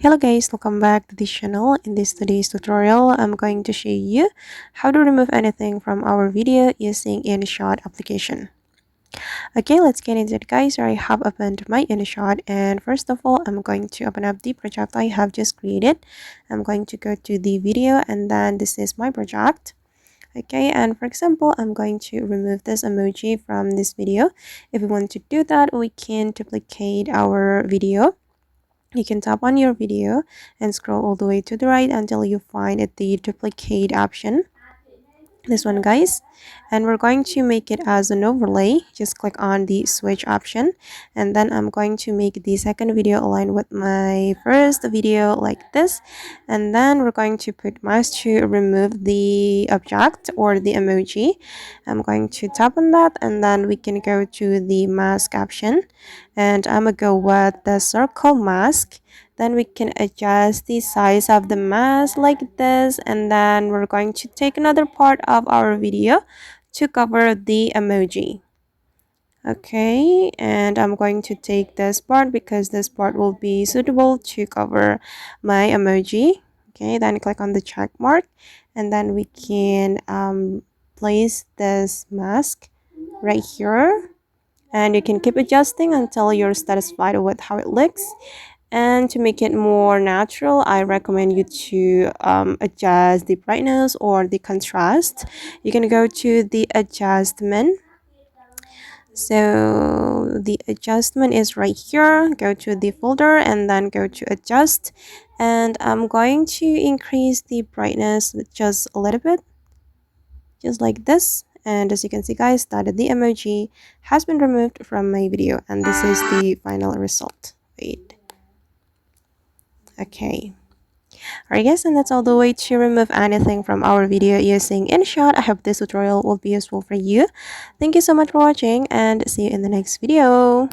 Hello guys, welcome back to this channel. In today's tutorial, I'm going to show you how to remove anything from our video using InShot application. Okay, let's get into it guys. So I have opened my InShot, and first of all, I'm going to open up the project I have just created. I'm going to go to the video, and then this is my project. Okay, and for example, I'm going to remove this emoji from this video. If we want to do that, we can duplicate our video. You can tap on your video and scroll all the way to the right until you find the duplicate option, this one guys, and we're going to make it as an overlay. Just click on the switch option, and then I'm going to make the second video align with my first video like this, and then we're going to put mouse to remove the object or the emoji. I'm going to tap on that, and then we can go to the mask option, and I'm gonna go with the circle mask. Then we can adjust the size of the mask like this, and then we're going to take another part of our video to cover the emoji. Okay, and I'm going to take this part because this part will be suitable to cover my emoji. Okay, then click on the check mark, and then we can place this mask right here, and you can keep adjusting until you're satisfied with how it looks. And to make it more natural, I recommend you to adjust the brightness or the contrast. You can go to the adjustment. So the adjustment is right here. Go to the folder and then go to adjust. And I'm going to increase the brightness just a little bit, just like this. And as you can see guys, that the emoji has been removed from my video, and this is the final result. Wait. Okay. Alright guys, and that's all the way to remove anything from our video using InShot. I hope this tutorial will be useful for you. Thank you so much for watching, and see you in the next video.